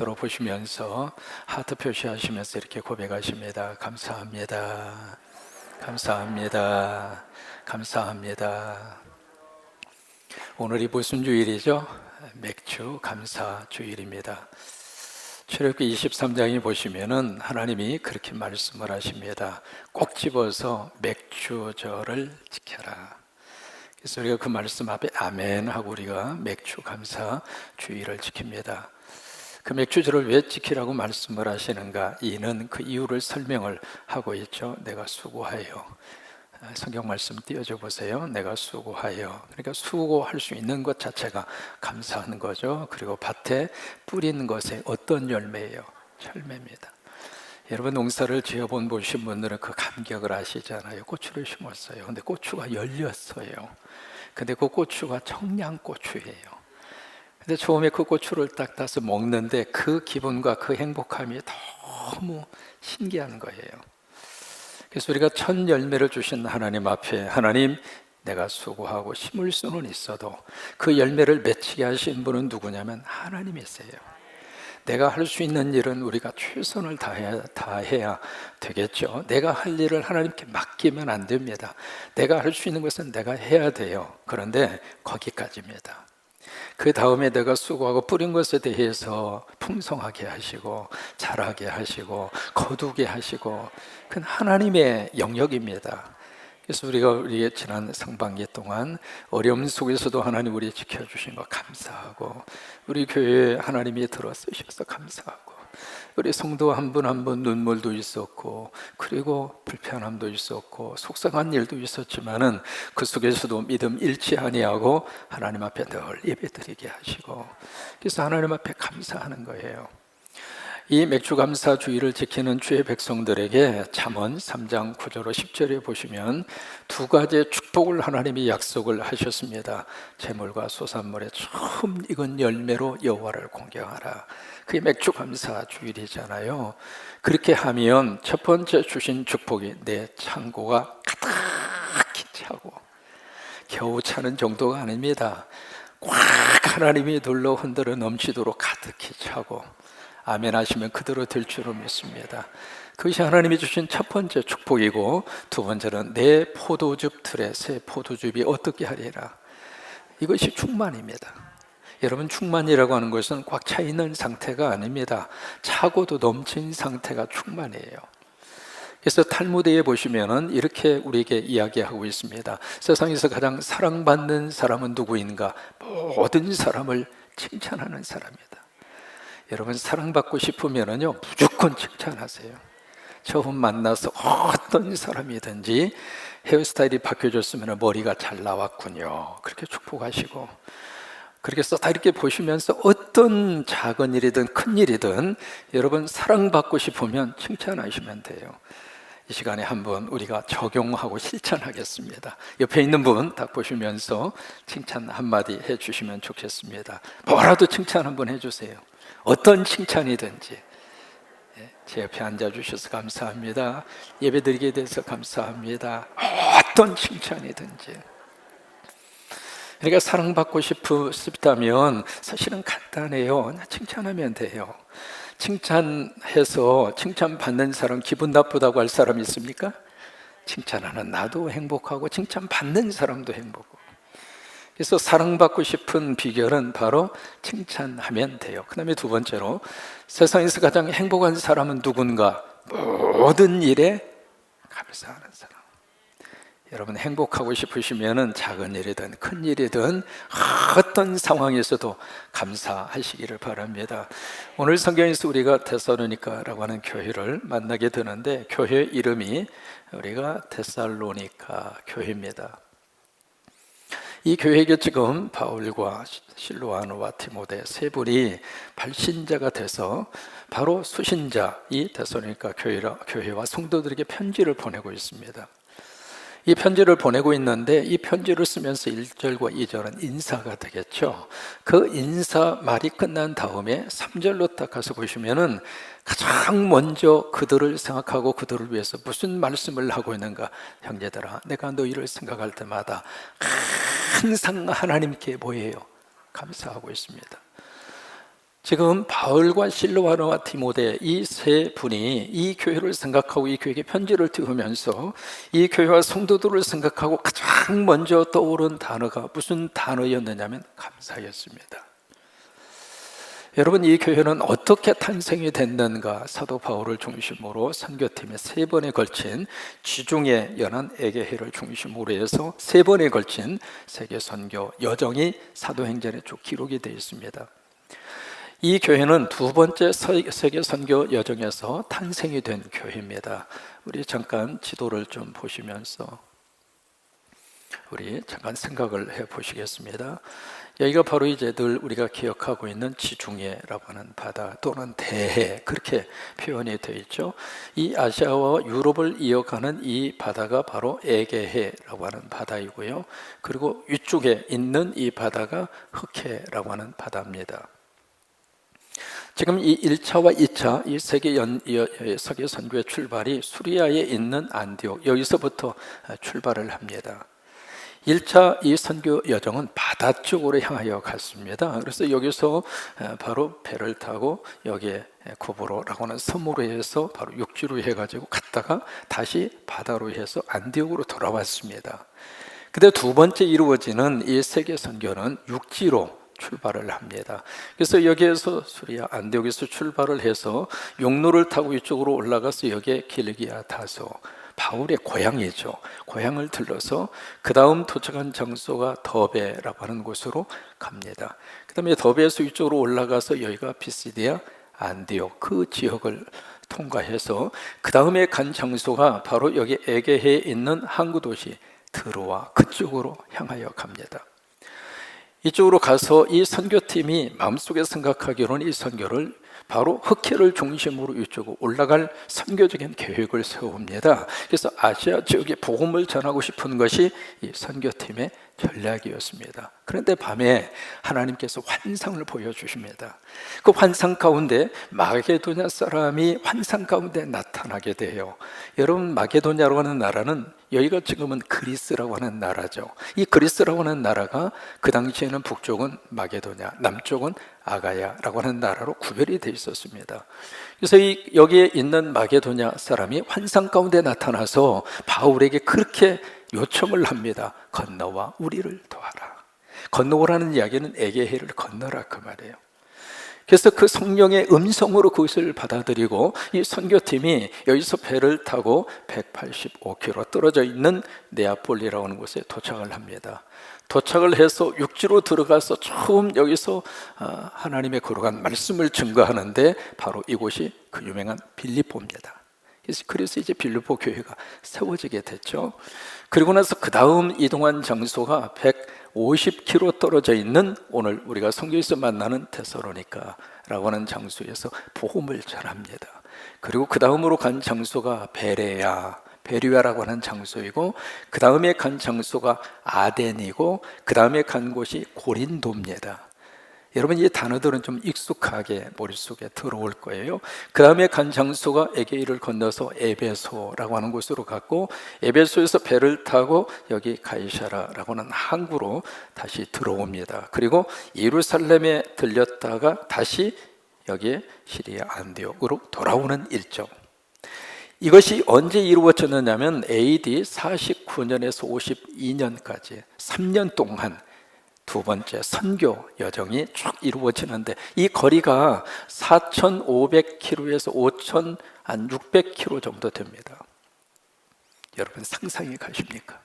서로 보시면서 하트 표시하시면서 이렇게 고백하십니다. 감사합니다. 감사합니다. 감사합니다. 오늘이 무슨 주일이죠? 맥주 감사 주일입니다. 출애굽기 23장에 보시면은 하나님이 그렇게 말씀을 하십니다. 꼭 집어서 맥주절을 지켜라. 그래서 우리가 그 말씀 앞에 아멘 하고 우리가 맥주 감사 주일을 지킵니다. 그 맥주절을 왜 지키라고 말씀을 하시는가? 이는 그 이유를 설명을 하고 있죠. 내가 수고하여. 성경 말씀 띄워줘 보세요. 내가 수고하여. 그러니까 수고할 수 있는 것 자체가 감사하는 거죠. 그리고 밭에 뿌린 것에 어떤 열매예요? 열매입니다. 여러분 농사를 지어본 보신 분들은 그 감격을 아시잖아요. 고추를 심었어요. 근데 고추가 열렸어요. 근데 그 고추가 청양고추예요. 근데 처음에 그 고추를 딱 따서 먹는데 그 기분과 그 행복함이 너무 신기한 거예요. 그래서 우리가 첫 열매를 주신 하나님 앞에 하나님, 내가 수고하고 심을 수는 있어도 그 열매를 맺히게 하신 분은 누구냐면 하나님이세요. 내가 할 수 있는 일은 우리가 최선을 다해야 되겠죠. 내가 할 일을 하나님께 맡기면 안 됩니다. 내가 할 수 있는 것은 내가 해야 돼요. 그런데 거기까지입니다. 그 다음에 내가 수고하고 뿌린 것에 대해서 풍성하게 하시고 자라게 하시고 거두게 하시고 그건 하나님의 영역입니다. 그래서 우리의 지난 상반기 동안 어려움 속에서도 하나님 우리 지켜주신 거 감사하고, 우리 교회에 하나님이 들어 쓰셔서 감사하고, 우리 성도 한 분 한 분 눈물도 있었고, 그리고 불편함도 있었고, 속상한 일도 있었지만은 그 속에서도 믿음 잃지 아니하고 하나님 앞에 늘 예배드리게 하시고, 그래서 하나님 앞에 감사하는 거예요. 이 맥주 감사 주의를 지키는 주의 백성들에게 잠언 3장 9절로 10절에 보시면 두 가지의 축복을 하나님이 약속을 하셨습니다. 재물과 소산물의 처음 익은 열매로 여호와를 공경하라. 그게 맥주 감사 주일이잖아요. 그렇게 하면 첫 번째 주신 축복이 내 창고가 가득히 차고, 겨우 차는 정도가 아닙니다. 꽉 하나님이 눌러 흔들어 넘치도록 가득히 차고, 아멘 하시면 그대로 될 줄을 믿습니다. 그것이 하나님이 주신 첫 번째 축복이고, 두 번째는 내 포도즙 틀에 새 포도즙이 어떻게 하리라. 이것이 충만입니다. 여러분, 충만이라고 하는 것은 꽉 차 있는 상태가 아닙니다. 차고도 넘친 상태가 충만이에요. 그래서 탈무드에 보시면은 이렇게 우리에게 이야기하고 있습니다. 세상에서 가장 사랑받는 사람은 누구인가? 모든 사람을 칭찬하는 사람이다. 여러분, 사랑받고 싶으면은요 무조건 칭찬하세요. 처음 만나서 어떤 사람이든지 헤어스타일이 바뀌어졌으면 머리가 잘 나왔군요, 그렇게 축복하시고, 그렇게 해서 다 이렇게 보시면서 어떤 작은 일이든 큰 일이든 여러분 사랑받고 싶으면 칭찬하시면 돼요. 이 시간에 한번 우리가 적용하고 실천하겠습니다. 옆에 있는 분 딱 보시면서 칭찬 한마디 해주시면 좋겠습니다. 뭐라도 칭찬 한번 해주세요. 어떤 칭찬이든지. 제 옆에 앉아주셔서 감사합니다. 예배드리게 돼서 감사합니다. 어떤 칭찬이든지. 그러니까 사랑받고 싶다면 사실은 간단해요. 칭찬하면 돼요. 칭찬해서 칭찬받는 사람 기분 나쁘다고 할 사람 있습니까? 칭찬하는 나도 행복하고 칭찬받는 사람도 행복하고. 그래서 사랑받고 싶은 비결은 바로 칭찬하면 돼요. 그 다음에 두 번째로, 세상에서 가장 행복한 사람은 누군가? 모든 일에 감사하는 사람. 여러분, 행복하고 싶으시면 작은 일이든 큰 일이든 어떤 상황에서도 감사하시기를 바랍니다. 오늘 성경에서 우리가 데살로니가라고 하는 교회를 만나게 되는데, 교회 이름이 우리가 데살로니가 교회입니다. 이 교회에 지금 바울과 실로아노와 디모데 세 분이 발신자가 돼서 바로 수신자, 이 데살로니가 교회와 성도들에게 편지를 보내고 있습니다. 이 편지를 보내고 있는데, 이 편지를 쓰면서 1절과 2절은 인사가 되겠죠. 그 인사 말이 끝난 다음에 3절로 딱 가서 보시면은 가장 먼저 그들을 생각하고 그들을 위해서 무슨 말씀을 하고 있는가? 형제들아, 내가 너희를 생각할 때마다 항상 하나님께 뭐예요? 감사하고 있습니다. 지금 바울과 실로아노와 디모데 이 세 분이 이 교회를 생각하고 이 교회에게 편지를 띄우면서 이 교회와 성도들을 생각하고 가장 먼저 떠오른 단어가 무슨 단어였느냐면 감사였습니다. 여러분, 이 교회는 어떻게 탄생이 됐는가? 사도 바울을 중심으로 선교팀에 세 번에 걸친 지중해 연안 에게해를 중심으로 해서 세 번에 걸친 세계 선교 여정이 사도행전에 쭉 기록이 되어 있습니다. 이 교회는 두 번째 세계 선교 여정에서 탄생이 된 교회입니다. 우리 잠깐 지도를 좀 보시면서 우리 잠깐 생각을 해 보시겠습니다. 여기가 바로 이제 늘 우리가 기억하고 있는 지중해라고 하는 바다 또는 대해, 그렇게 표현이 되어 있죠. 이 아시아와 유럽을 이어가는 이 바다가 바로 에게해라고 하는 바다이고요. 그리고 위쪽에 있는 이 바다가 흑해라고 하는 바다입니다. 지금 이 1차와 2차 이 세계 선교의 출발이 수리아에 있는 안디옥, 여기서부터 출발을 합니다. 1차 이 선교 여정은 바다 쪽으로 향하여 갔습니다. 그래서 여기서 바로 배를 타고 여기에 구브로라고 하는 섬으로 해서 바로 육지로 해가지고 갔다가 다시 바다로 해서 안디옥으로 돌아왔습니다. 근데 두 번째 이루어지는 이 세계 선교는 육지로 출발을 합니다. 그래서 여기에서 수리아 안디옥에서 출발을 해서 용로를 타고 이쪽으로 올라가서 여기에 길기아 다소, 바울의 고향이죠. 고향을 들러서 그 다음 도착한 장소가 더베라고 하는 곳으로 갑니다. 그 다음에 더베에서 이쪽으로 올라가서 여기가 피시디아 안디옥, 그 지역을 통과해서 그 다음에 간 장소가 바로 여기 에게해에 있는 항구 도시 드로아, 그쪽으로 향하여 갑니다. 이쪽으로 가서 이 선교팀이 마음속에 생각하기로는 이 선교를 바로 흑해를 중심으로 이쪽으로 올라갈 선교적인 계획을 세웁니다. 그래서 아시아 지역에 복음을 전하고 싶은 것이 이 선교팀의 전략이었습니다. 그런데 밤에 하나님께서 환상을 보여주십니다. 그 환상 가운데 마게도냐 사람이 환상 가운데 나타나게 돼요. 여러분, 마게도냐라고 하는 나라는 여기가 지금은 그리스라고 하는 나라죠. 이 그리스라고 하는 나라가 그 당시에는 북쪽은 마게도냐, 남쪽은 아가야라고 하는 나라로 구별이 되어 있었습니다. 그래서 여기에 있는 마게도냐 사람이 환상 가운데 나타나서 바울에게 그렇게 요청을 합니다. 건너와 우리를 도와라. 건너오라는 이야기는 에게해를 건너라, 그 말이에요. 그래서 그 성령의 음성으로 그것을 받아들이고 이 선교팀이 여기서 배를 타고 185km 떨어져 있는 네아폴리라고 하는 곳에 도착을 합니다. 도착을 해서 육지로 들어가서 처음 여기서 하나님의 거룩한 말씀을 증거하는데 바로 이곳이 그 유명한 빌립보입니다. 그래서 이제 빌립보 교회가 세워지게 됐죠. 그리고 나서 그 다음 이동한 장소가 150km 떨어져 있는 오늘 우리가 성경에서 만나는 데살로니가라고 하는 장소에서 복음을 전합니다. 그리고 그 다음으로 간 장소가 베레아라고 하는 장소이고, 그 다음에 간 장소가 아덴이고, 그 다음에 간 곳이 고린도입니다. 여러분, 이 단어들은 좀 익숙하게 머릿속에 들어올 거예요. 그 다음에 간 장소가 에게이를 건너서 에베소라고 하는 곳으로 갔고, 에베소에서 배를 타고 여기 가이사라라고 하는 항구로 다시 들어옵니다. 그리고 예루살렘에 들렸다가 다시 여기에 시리아 안디옥으로 돌아오는 일정. 이것이 언제 이루어졌느냐면 AD 49년에서 52년까지 3년 동안 두 번째 선교 여정이 쭉 이루어지는데, 이 거리가 4,500km에서 5,600km 정도 됩니다. 여러분, 상상이 가십니까?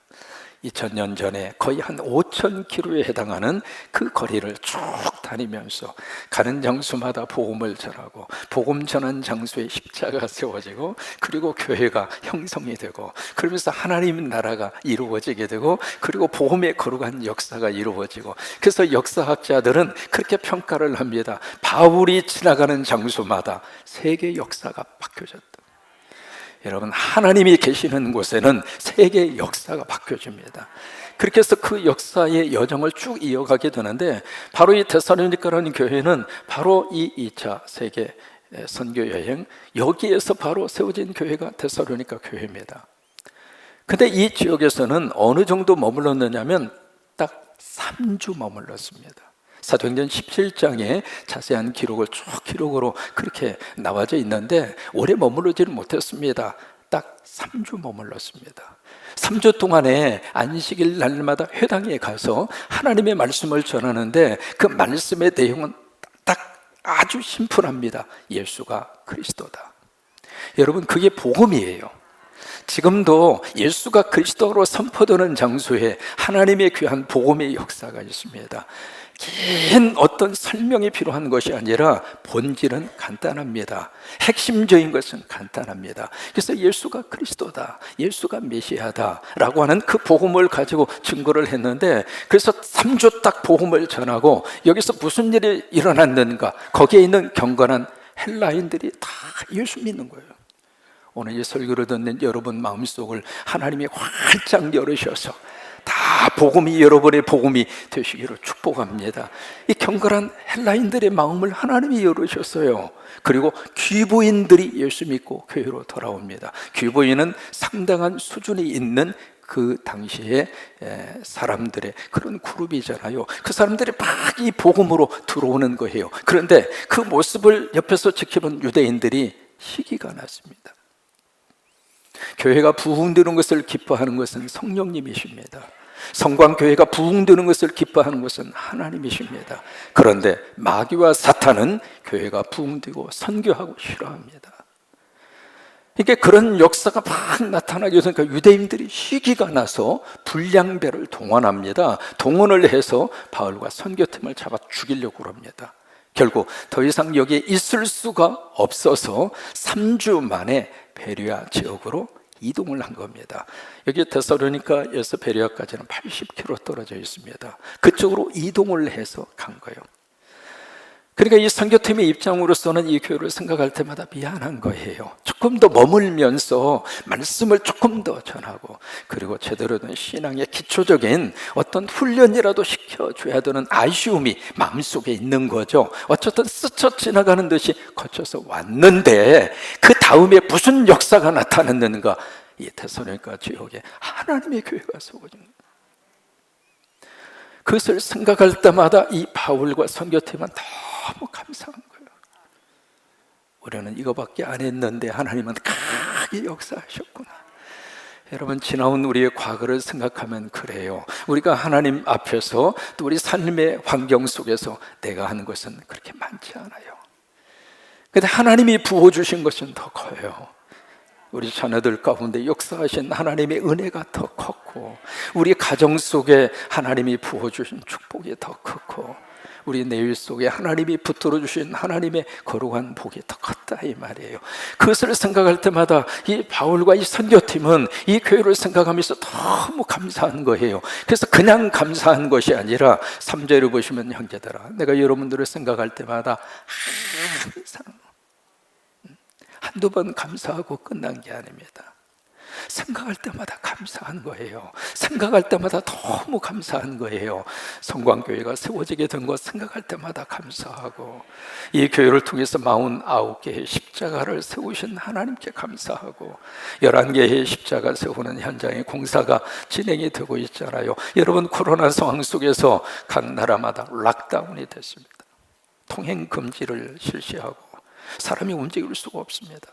2000년 전에 거의 한 5,000km에 해당하는 그 거리를 쭉 다니면서 가는 장소마다 복음을 전하고, 복음 전한 장소에 십자가가 세워지고, 그리고 교회가 형성이 되고, 그러면서 하나님 나라가 이루어지게 되고, 그리고 복음의 거룩한 역사가 이루어지고. 그래서 역사학자들은 그렇게 평가를 합니다. 바울이 지나가는 장소마다 세계 역사가 바뀌어졌다. 여러분, 하나님이 계시는 곳에는 세계의 역사가 바뀌어집니다. 그렇게 해서 그 역사의 여정을 쭉 이어가게 되는데, 바로 이 데살로니가라는 교회는 바로 이 2차 세계 선교 여행, 여기에서 바로 세워진 교회가 데살로니가 교회입니다. 근데 이 지역에서는 어느 정도 머물렀느냐면 딱 3주 머물렀습니다. 사도행전 17장에 자세한 기록을 쭉 기록으로 그렇게 나와져 있는데 오래 머무르지는 못했습니다. 딱 3주 머물렀습니다. 3주 동안에 안식일 날마다 회당에 가서 하나님의 말씀을 전하는데 그 말씀의 내용은 딱 아주 심플합니다. 예수가 그리스도다. 여러분, 그게 복음이에요. 지금도 예수가 그리스도로 선포되는 장소에 하나님의 귀한 복음의 역사가 있습니다. 긴 어떤 설명이 필요한 것이 아니라 본질은 간단합니다. 핵심적인 것은 간단합니다. 그래서 예수가 그리스도다, 예수가 메시아다 라고 하는 그 복음을 가지고 증거를 했는데, 그래서 3주 딱 복음을 전하고 여기서 무슨 일이 일어났는가, 거기에 있는 경건한 헬라인들이 다 예수 믿는 거예요. 오늘 이 설교를 듣는 여러분 마음속을 하나님이 활짝 열으셔서 다 복음이 여러분의 복음이 되시기를 축복합니다. 이 경건한 헬라인들의 마음을 하나님이 열으셨어요. 그리고 귀부인들이 예수 믿고 교회로 돌아옵니다. 귀부인은 상당한 수준이 있는 그 당시에 사람들의 그런 그룹이잖아요. 그 사람들이 막 이 복음으로 들어오는 거예요. 그런데 그 모습을 옆에서 지켜본 유대인들이 시기가 났습니다. 교회가 부흥되는 것을 기뻐하는 것은 성령님이십니다. 성광교회가 부흥되는 것을 기뻐하는 것은 하나님이십니다. 그런데 마귀와 사탄은 교회가 부흥되고 선교하고 싫어합니다. 이게 그런 역사가 막 나타나게 되니까 유대인들이 시기가 나서 불량배를 동원합니다. 동원을 해서 바울과 선교팀을 잡아 죽이려고 합니다. 결국 더 이상 여기에 있을 수가 없어서 3주 만에 베레아 지역으로 이동을 한 겁니다. 여기 데살로니가에서 베레아까지는 80km 떨어져 있습니다. 그쪽으로 이동을 해서 간 거예요. 그러니까 이 선교팀의 입장으로서는 이 교회를 생각할 때마다 미안한 거예요. 조금 더 머물면서 말씀을 조금 더 전하고, 그리고 제대로 된 신앙의 기초적인 어떤 훈련이라도 시켜줘야 되는 아쉬움이 마음속에 있는 거죠. 어쨌든 스쳐 지나가는 듯이 거쳐서 왔는데 그 다음에 무슨 역사가 나타났는가? 이 데살로니가 지역에 하나님의 교회가 세워진 거예요. 그것을 생각할 때마다 이 바울과 선교팀은 너무 감사한 거예요. 우리는 이거밖에 안 했는데 하나님은 크게 역사하셨구나. 여러분, 지나온 우리의 과거를 생각하면 그래요. 우리가 하나님 앞에서 또 우리 삶의 환경 속에서 내가 하는 것은 그렇게 많지 않아요. 그런데 하나님이 부어주신 것은 더 커요. 우리 자녀들 가운데 역사하신 하나님의 은혜가 더 컸고, 우리 가정 속에 하나님이 부어주신 축복이 더 크고, 우리 내일 속에 하나님이 붙들어 주신 하나님의 거룩한 복이 더 컸다 이 말이에요. 그것을 생각할 때마다 이 바울과 이 선교팀은 이 교회를 생각하면서 너무 감사한 거예요. 그래서 그냥 감사한 것이 아니라 3절을 보시면, 형제들아, 내가 여러분들을 생각할 때마다 항상 한두 번 감사하고 끝난 게 아닙니다. 생각할 때마다 감사한 거예요. 생각할 때마다 너무 감사한 거예요. 성광교회가 세워지게 된 것 생각할 때마다 감사하고, 이 교회를 통해서 49개의 십자가를 세우신 하나님께 감사하고, 11개의 십자가 세우는 현장의 공사가 진행이 되고 있잖아요. 여러분, 코로나 상황 속에서 각 나라마다 락다운이 됐습니다. 통행 금지를 실시하고 사람이 움직일 수가 없습니다.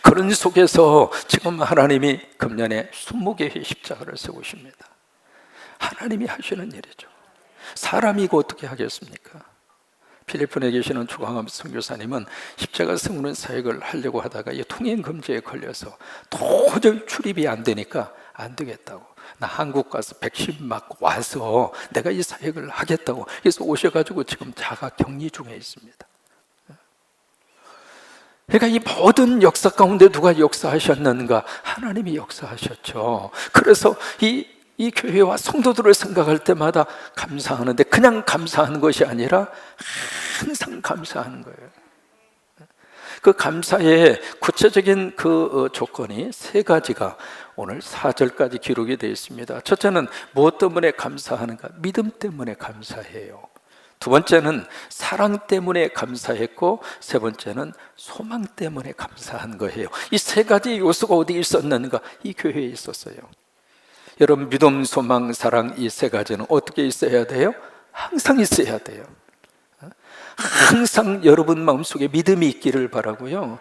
그런 속에서 지금 하나님이 금년에 20개의 십자가를 세우십니다. 하나님이 하시는 일이죠. 사람이 이거 어떻게 하겠습니까? 필리핀에 계시는 조광암 선교사님은 십자가 세우는 사역을 하려고 하다가 이 통행 금지에 걸려서 도저히 출입이 안 되니까 안 되겠다고, 나 한국 가서 백신 맞고 와서 내가 이 사역을 하겠다고, 그래서 오셔가지고 지금 자가 격리 중에 있습니다. 그러니까 이 모든 역사 가운데 누가 역사하셨는가? 하나님이 역사하셨죠. 그래서 이 교회와 성도들을 생각할 때마다 감사하는데, 그냥 감사하는 것이 아니라 항상 감사하는 거예요. 그 감사의 구체적인 그 조건이 3가지가 오늘 4절까지 기록이 되어 있습니다. 첫째는 무엇 때문에 감사하는가? 믿음 때문에 감사해요. 두 번째는 사랑 때문에 감사했고, 세 번째는 소망 때문에 감사한 거예요. 이 3가지 요소가 어디에 있었는가? 이 교회에 있었어요. 여러분, 믿음, 소망, 사랑, 이 3가지는 어떻게 있어야 돼요? 항상 있어야 돼요. 항상 여러분 마음속에 믿음이 있기를 바라고요.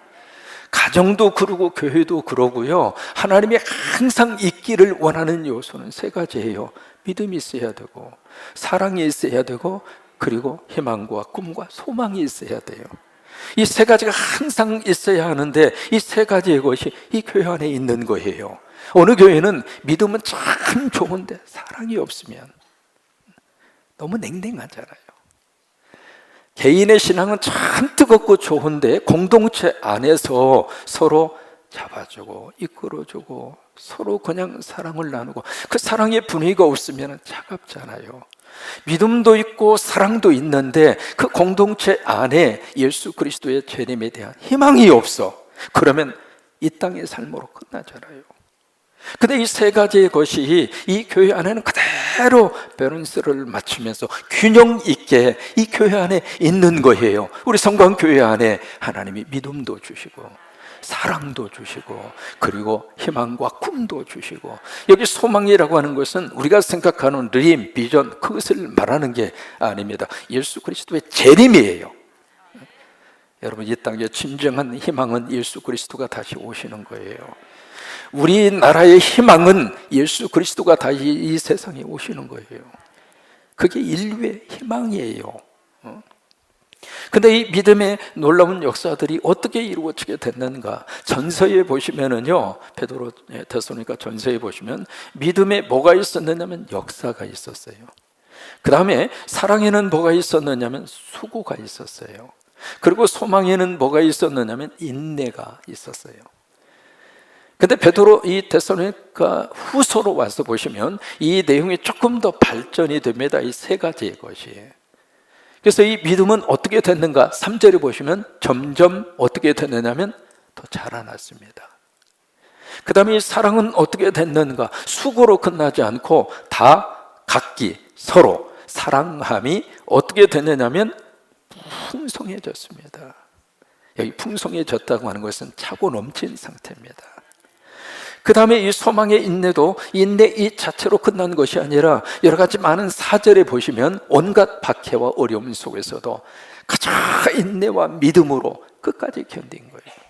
가정도 그러고 교회도 그러고요. 하나님이 항상 있기를 원하는 요소는 세 가지예요. 믿음이 있어야 되고, 사랑이 있어야 되고, 그리고 희망과 꿈과 소망이 있어야 돼요. 이 세 가지가 항상 있어야 하는데, 이 세 가지의 것이 이 교회 안에 있는 거예요. 어느 교회는 믿음은 참 좋은데 사랑이 없으면 너무 냉랭하잖아요. 개인의 신앙은 참 뜨겁고 좋은데 공동체 안에서 서로 잡아주고 이끌어주고 서로 그냥 사랑을 나누고 그 사랑의 분위기가 없으면 차갑잖아요. 믿음도 있고 사랑도 있는데 그 공동체 안에 예수 그리스도의 재림에 대한 희망이 없어. 그러면 이 땅의 삶으로 끝나잖아요. 근데 이 세 가지의 것이 이 교회 안에는 그대로 밸런스를 맞추면서 균형 있게 이 교회 안에 있는 거예요. 우리 성광교회 안에 하나님이 믿음도 주시고 사랑도 주시고 그리고 희망과 꿈도 주시고, 여기 소망이라고 하는 것은 우리가 생각하는 드림, 비전, 그것을 말하는 게 아닙니다. 예수 그리스도의 재림이에요. 여러분, 이 땅의 진정한 희망은 예수 그리스도가 다시 오시는 거예요. 우리나라의 희망은 예수 그리스도가 다시 이 세상에 오시는 거예요. 그게 인류의 희망이에요. 근데 이 믿음의 놀라운 역사들이 어떻게 이루어지게 됐는가? 전서에 보시면은요, 베드로 데살로니가 전서에 보시면 믿음에 뭐가 있었느냐면 역사가 있었어요. 그 다음에 사랑에는 뭐가 있었느냐면 수고가 있었어요. 그리고 소망에는 뭐가 있었느냐면 인내가 있었어요. 근데 베드로 이 데살로니가 후서로 와서 보시면 이 내용이 조금 더 발전이 됩니다. 이 세 가지의 것이. 그래서 이 믿음은 어떻게 됐는가? 3절에 보시면 점점 어떻게 됐느냐면 더 자라났습니다. 그 다음에 이 사랑은 어떻게 됐는가? 수고로 끝나지 않고 다 각기 서로 사랑함이 어떻게 됐느냐면 풍성해졌습니다. 여기 풍성해졌다고 하는 것은 차고 넘친 상태입니다. 그 다음에 이 소망의 인내도 인내 이 자체로 끝난 것이 아니라 여러 가지 많은 사절에 보시면 온갖 박해와 어려움 속에서도 가장 인내와 믿음으로 끝까지 견딘 거예요.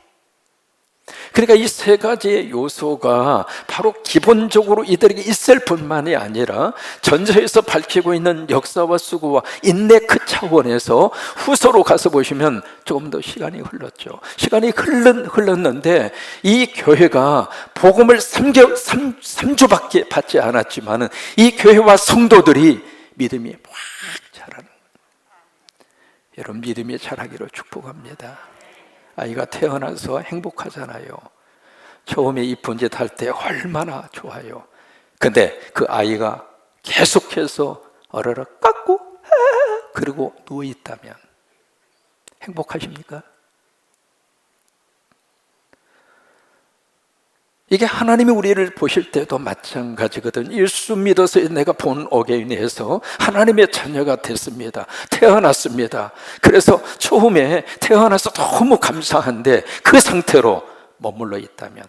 그러니까 이 세 가지의 요소가 바로 기본적으로 이들에게 있을 뿐만이 아니라 전서에서 밝히고 있는 역사와 수고와 인내 그 차원에서 후서로 가서 보시면 조금 더 시간이 흘렀죠. 시간이 흘렀는데 이 교회가 복음을 3주밖에 받지 않았지만 이 교회와 성도들이 믿음이 확 자라는 거예요. 여러분, 믿음이 자라기를 축복합니다. 아이가 태어나서 행복하잖아요. 처음에 이쁜 짓 할 때 얼마나 좋아요. 근데 그 아이가 계속해서 어르르 깎고 그리고 누워있다면 행복하십니까? 이게 하나님이 우리를 보실 때도 마찬가지거든. 예수 믿어서 내가 본 어게인에서 하나님의 자녀가 됐습니다. 태어났습니다. 그래서 처음에 태어나서 너무 감사한데 그 상태로 머물러 있다면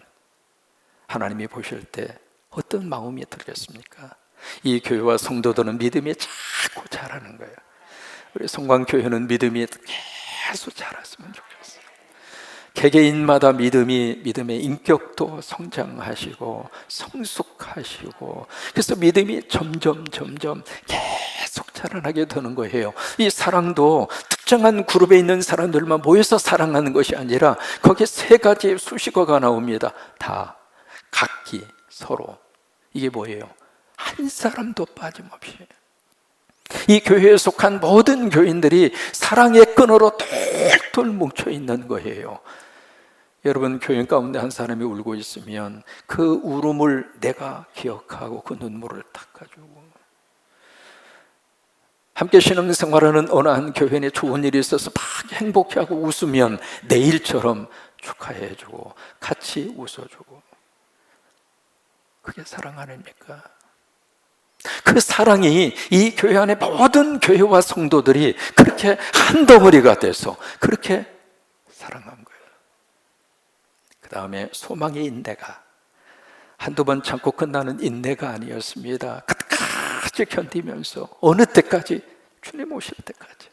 하나님이 보실 때 어떤 마음이 들겠습니까? 이 교회와 성도들은 믿음이 자꾸 자라는 거예요. 우리 성광교회는 믿음이 계속 자랐으면 좋겠어요. 개개인마다 믿음의 인격도 성장하시고 성숙하시고, 그래서 믿음이 점점 계속 자라나게 되는 거예요. 이 사랑도 특정한 그룹에 있는 사람들만 모여서 사랑하는 것이 아니라 거기에 세 가지의 수식어가 나옵니다. 다 각기 서로. 이게 뭐예요? 한 사람도 빠짐없이 이 교회에 속한 모든 교인들이 사랑의 끈으로 똘똘 뭉쳐 있는 거예요. 여러분, 교인 가운데 한 사람이 울고 있으면 그 울음을 내가 기억하고 그 눈물을 닦아주고, 함께 신앙생활하는 어느 한 교인에 좋은 일이 있어서 막 행복해하고 웃으면 내일처럼 축하해주고 같이 웃어주고, 그게 사랑 아닙니까? 그 사랑이 이 교회 안에 모든 교회와 성도들이 그렇게 한 덩어리가 돼서 그렇게 사랑한 거예요. 그 다음에 소망의 인내가 한두 번 참고 끝나는 인내가 아니었습니다. 끝까지 견디면서 어느 때까지 주님 오실 때까지.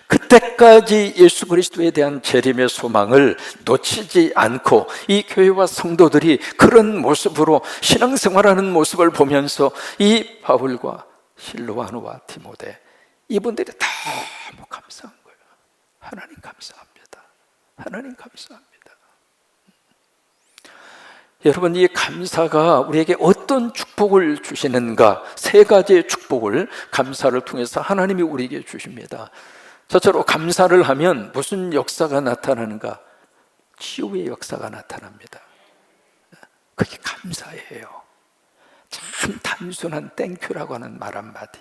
그때까지 예수 그리스도에 대한 재림의 소망을 놓치지 않고 이 교회와 성도들이 그런 모습으로 신앙생활하는 모습을 보면서 이 바울과 실로아노와 디모데, 이분들이 너무 감사한 거예요. 하나님 감사합니다. 하나님 감사합니다. 여러분, 이 감사가 우리에게 어떤 축복을 주시는가? 세 가지의 축복을 감사를 통해서 하나님이 우리에게 주십니다. 저처럼 감사를 하면 무슨 역사가 나타나는가? 치유의 역사가 나타납니다. 그게 감사예요. 참 단순한 땡큐라고 하는 말 한마디,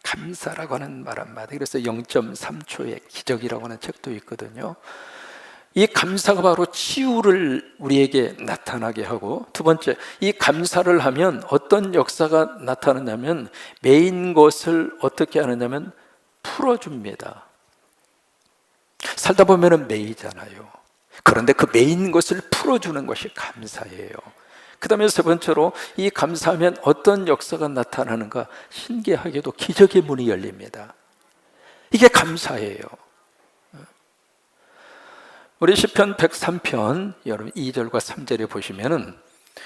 감사라고 하는 말 한마디. 그래서 0.3초의 기적이라고 하는 책도 있거든요. 이 감사가 바로 치유를 우리에게 나타나게 하고, 두 번째, 이 감사를 하면 어떤 역사가 나타나냐면 메인 것을 어떻게 하느냐면 풀어줍니다. 살다 보면은 메이잖아요. 그런데 그 메인 것을 풀어주는 것이 감사예요. 그 다음에 세 번째로, 이 감사하면 어떤 역사가 나타나는가? 신기하게도 기적의 문이 열립니다. 이게 감사예요. 우리 시편 103편 여러분 2절과 3절에 보시면은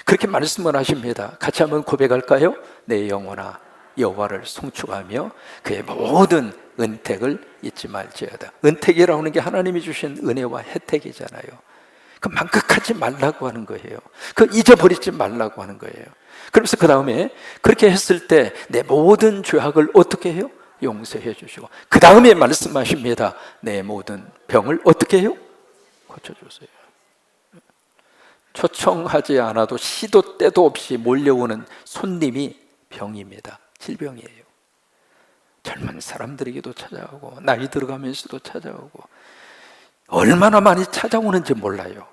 그렇게 말씀을 하십니다. 같이 한번 고백할까요? 내 영혼아 여호와를 송축하며 그의 모든 은택을 잊지 말지어다. 은택이라고 하는 게 하나님이 주신 은혜와 혜택이잖아요. 그 만극하지 말라고 하는 거예요. 그 잊어버리지 말라고 하는 거예요. 그러면서 그 다음에 그렇게 했을 때 내 모든 죄악을 어떻게 해요? 용서해 주시고, 그 다음에 말씀하십니다. 내 모든 병을 어떻게 해요? 고쳐주세요. 초청하지 않아도 시도 때도 없이 몰려오는 손님이 병입니다. 질병이에요. 젊은 사람들에게도 찾아오고 나이 들어가면서도 찾아오고 얼마나 많이 찾아오는지 몰라요.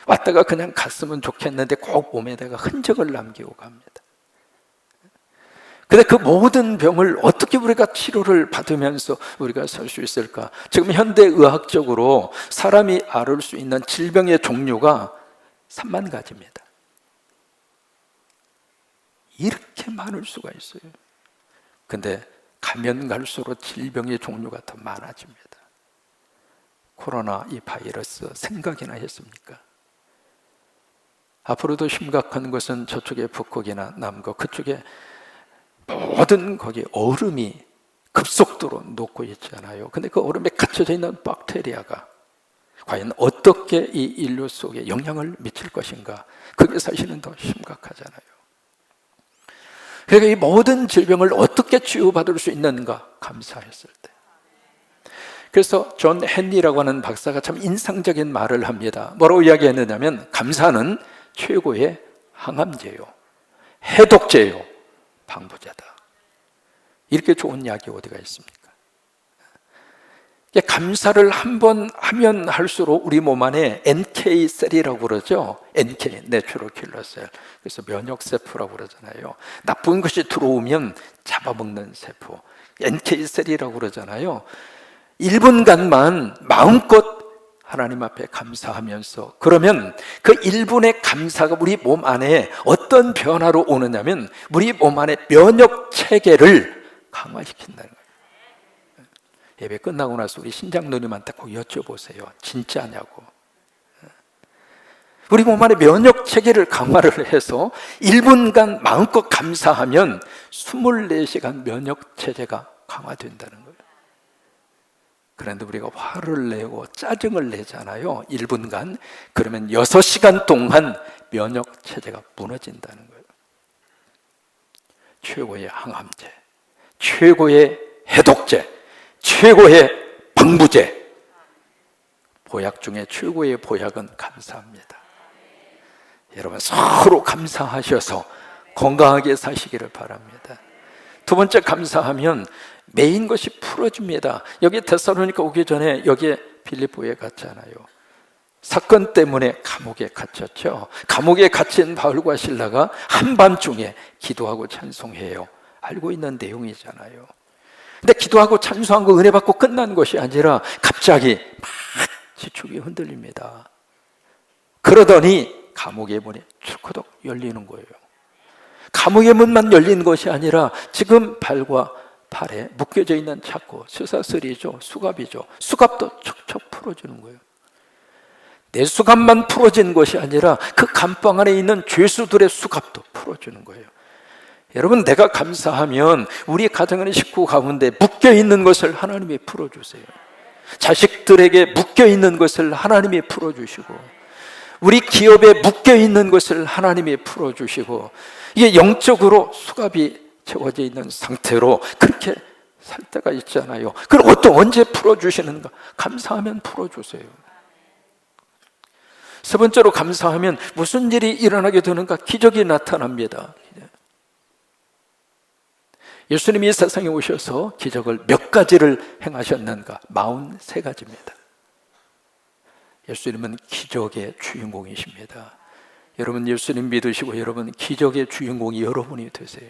왔다가 그냥 갔으면 좋겠는데 꼭 몸에다가 흔적을 남기고 갑니다. 근데 그 모든 병을 어떻게 우리가 치료를 받으면서 우리가 살 수 있을까? 지금 현대의학적으로 사람이 앓을 수 있는 질병의 종류가 3만 가지입니다. 이렇게 많을 수가 있어요. 근데 가면 갈수록 질병의 종류가 더 많아집니다. 코로나 이 바이러스 생각이나 했습니까? 앞으로도 심각한 것은 저쪽에 북극이나 남극 그쪽에 모든 거기 얼음이 급속도로 녹고 있잖아요. 근데 그 얼음에 갇혀져 있는 박테리아가 과연 어떻게 이 인류 속에 영향을 미칠 것인가? 그게 사실은 더 심각하잖아요. 그러니까 이 모든 질병을 어떻게 치유받을 수 있는가? 감사했을 때. 그래서 존 헨리라고 하는 박사가 참 인상적인 말을 합니다. 뭐라고 이야기했느냐면 감사는 최고의 항암제요, 해독제요, 방부제다. 이렇게 좋은 약이 어디가 있습니까? 감사를 한번 하면 할수록 우리 몸 안에 NK셀이라고 그러죠. NK, 내추럴 킬러 셀. 그래서 면역세포라고 그러잖아요. 나쁜 것이 들어오면 잡아먹는 세포, NK셀이라고 그러잖아요. 1분간만 마음껏 하나님 앞에 감사하면서, 그러면 그 1분의 감사가 우리 몸 안에 어떤 변화로 오느냐면 우리 몸 안에 면역 체계를 강화시킨다는 거예요. 예배 끝나고 나서 우리 신장누님한테 꼭 여쭤보세요. 진짜냐고. 우리 몸 안에 면역 체계를 강화를 해서 1분간 마음껏 감사하면 24시간 면역 체계가 강화된다는 거예요. 그런데 우리가 화를 내고 짜증을 내잖아요. 1분간. 그러면 6시간 동안 면역 체제가 무너진다는 거예요. 최고의 항암제, 최고의 해독제, 최고의 방부제, 보약 중에 최고의 보약은 감사합니다. 여러분 서로 감사하셔서 건강하게 사시기를 바랍니다. 두 번째, 감사하면 메인 것이 풀어집니다. 여기 데살로니가 오기 전에 여기에 빌립보에 갔잖아요. 사건 때문에 감옥에 갇혔죠. 감옥에 갇힌 바울과 실라가 한밤중에 기도하고 찬송해요. 알고 있는 내용이잖아요. 근데 기도하고 찬송한 거 은혜 받고 끝난 것이 아니라 갑자기 막 지축이 흔들립니다. 그러더니 감옥의 문이 철커덕 열리는 거예요. 감옥의 문만 열린 것이 아니라 지금 발과 팔에 묶여져 있는 자꾸 쇠사슬이죠, 수갑이죠. 수갑도 척척 풀어주는 거예요. 내 수갑만 풀어진 것이 아니라 그 감방 안에 있는 죄수들의 수갑도 풀어주는 거예요. 여러분, 내가 감사하면 우리 가정의 식구 가운데 묶여있는 것을 하나님이 풀어주세요. 자식들에게 묶여있는 것을 하나님이 풀어주시고, 우리 기업에 묶여있는 것을 하나님이 풀어주시고, 이게 영적으로 수갑이 채워져 있는 상태로 그렇게 살 때가 있잖아요. 그걸 언제 풀어주시는가? 감사하면 풀어주세요. 세 번째로, 감사하면 무슨 일이 일어나게 되는가? 기적이 나타납니다. 예수님이 세상에 오셔서 기적을 몇 가지를 행하셨는가? 43가지입니다. 예수님은 기적의 주인공이십니다. 여러분, 예수님 믿으시고 여러분 기적의 주인공이 여러분이 되세요.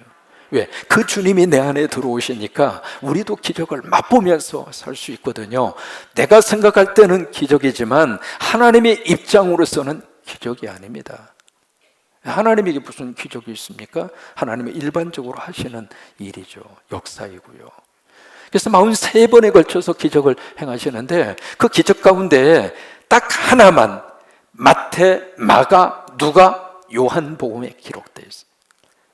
왜? 그 주님이 내 안에 들어오시니까 우리도 기적을 맛보면서 살 수 있거든요. 내가 생각할 때는 기적이지만 하나님의 입장으로서는 기적이 아닙니다. 하나님에게 무슨 기적이 있습니까? 하나님이 일반적으로 하시는 일이죠. 역사이고요. 그래서 43번에 걸쳐서 기적을 행하시는데, 그 기적 가운데 딱 하나만 마태, 마가, 누가, 요한복음에 기록되어 있어요.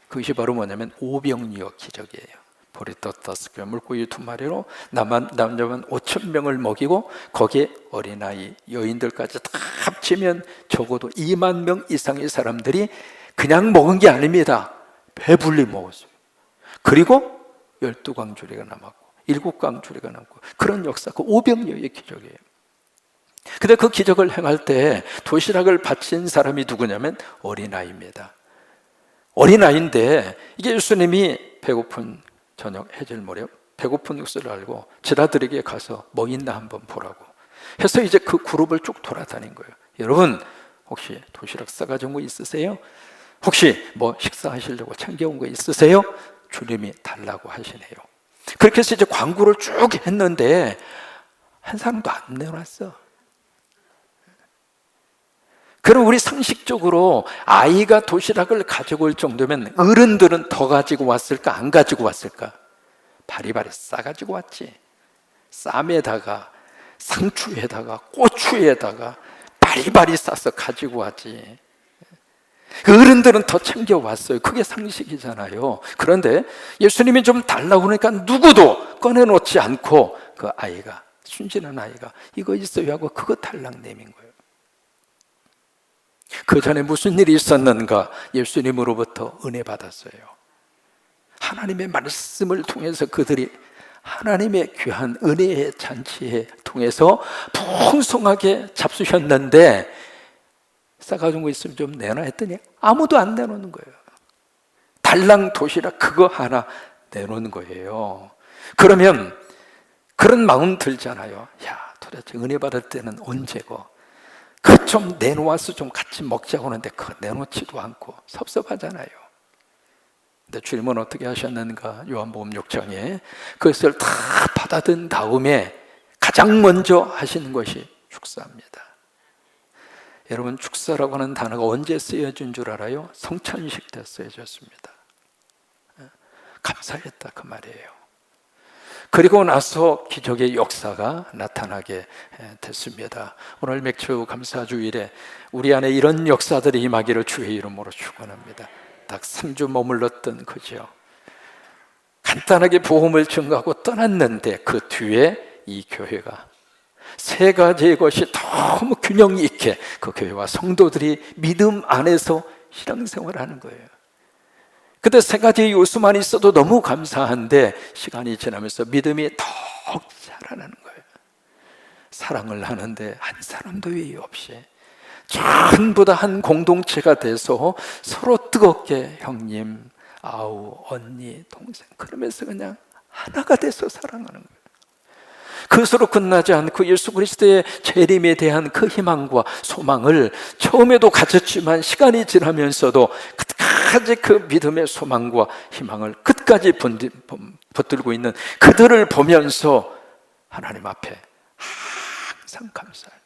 그것이 바로 뭐냐면 오병이어 기적이에요. 보리떡 5개, 물고기 2마리로 남자만 5,000명을 먹이고, 거기에 어린아이, 여인들까지 다 합치면 적어도 2만 명 이상의 사람들이 그냥 먹은 게 아닙니다. 배불리 먹었어요. 그리고 12광주리가 남았고 7광주리가 남고, 그런 역사, 그 오병이어의 기적이에요. 근데 그 기적을 행할 때 도시락을 바친 사람이 누구냐면 어린아이입니다. 어린아이인데, 이게 예수님이 배고픈 저녁 해질 무렵 배고픈 육수를 알고 제자들에게 가서 뭐 있나 한번 보라고 해서 이제 그 그룹을 쭉 돌아다닌 거예요. 여러분, 혹시 도시락 싸가지고 거 있으세요? 혹시 뭐 식사하시려고 챙겨온 거 있으세요? 주님이 달라고 하시네요. 그렇게 해서 이제 광고를 쭉 했는데 한 사람도 안 내놨어. 그럼 우리 상식적으로 아이가 도시락을 가지고 올 정도면 어른들은 더 가지고 왔을까, 안 가지고 왔을까? 바리바리 싸가지고 왔지. 쌈에다가 상추에다가 고추에다가 바리바리 싸서 가지고 왔지. 어른들은 더 챙겨왔어요. 그게 상식이잖아요. 그런데 예수님이 좀 달라고 그러니까 누구도 꺼내놓지 않고 그 아이가, 순진한 아이가 이거 있어요 하고 그거 달랑 내민 거예요. 그 전에 무슨 일이 있었는가? 예수님으로부터 은혜 받았어요. 하나님의 말씀을 통해서 그들이 하나님의 귀한 은혜의 잔치에 통해서 풍성하게 잡수셨는데, 싸가지고 있으면 좀 내놔 했더니 아무도 안 내놓는 거예요. 달랑 도시락 그거 하나 내놓는 거예요. 그러면 그런 마음 들잖아요. 야, 도대체 은혜 받을 때는 언제고? 그 좀 내놓아서 좀 같이 먹자고 하는데 그거 내놓지도 않고 섭섭하잖아요. 근데 주님은 어떻게 하셨는가? 요한복음 6장에 그것을 다 받아든 다음에 가장 먼저 하시는 것이 축사입니다. 여러분, 축사라고 하는 단어가 언제 쓰여진 줄 알아요? 성찬식 때 쓰여졌습니다. 감사했다 그 말이에요. 그리고 나서 기적의 역사가 나타나게 됐습니다. 오늘 맥주 감사주일에 우리 안에 이런 역사들이 임하기를 주의 이름으로 축원합니다. 딱 3주 머물렀던 그죠. 간단하게 복음을 증거하고 떠났는데 그 뒤에 이 교회가 3가지의 것이 너무 균형 있게 그 교회와 성도들이 믿음 안에서 신앙생활을 하는 거예요. 근데 3가지의 요소만 있어도 너무 감사한데 시간이 지나면서 믿음이 더욱 자라나는 거예요. 사랑을 하는데 한 사람도 외이 없이 전부 다 한 공동체가 돼서 서로 뜨겁게 형님, 아우, 언니, 동생 그러면서 그냥 하나가 돼서 사랑하는 거예요. 그것으로 끝나지 않고 예수 그리스도의 재림에 대한 그 희망과 소망을 처음에도 가졌지만 시간이 지나면서도 끝까지 그 믿음의 소망과 희망을 끝까지 붙들고 있는 그들을 보면서 하나님 앞에 항상 감사해요.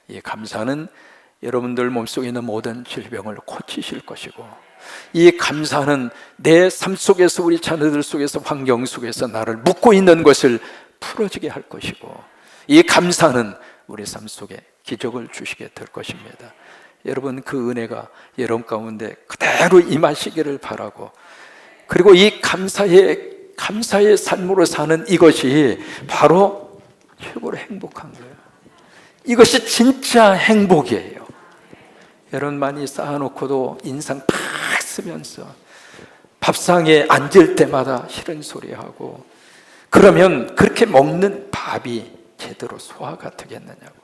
이 감사는 여러분들 몸속에 있는 모든 질병을 고치실 것이고 이 감사는 내 삶 속에서, 우리 자녀들 속에서, 환경 속에서 나를 묶고 있는 것을 풀어지게 할 것이고, 이 감사는 우리 삶 속에 기적을 주시게 될 것입니다. 여러분, 그 은혜가 여러분 가운데 그대로 임하시기를 바라고, 그리고 이 감사의 삶으로 사는 이것이 바로 최고로 행복한 거예요. 이것이 진짜 행복이에요. 여러분, 많이 쌓아놓고도 인상 팍 쓰면서 밥상에 앉을 때마다 싫은 소리하고, 그러면 그렇게 먹는 밥이 제대로 소화가 되겠느냐고.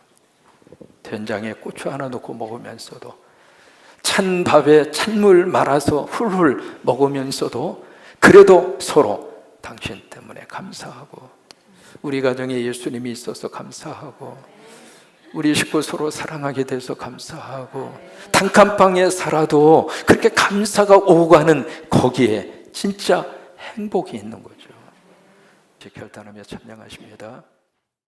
된장에 고추 하나 넣고 먹으면서도, 찬 밥에 찬물 말아서 훌훌 먹으면서도 그래도 서로 당신 때문에 감사하고, 우리 가정에 예수님이 있어서 감사하고, 우리 식구 서로 사랑하게 돼서 감사하고, 단칸방에 살아도 그렇게 감사가 오고 가는 거기에 진짜 행복이 있는 거죠. 결단하며 찬양하십니다.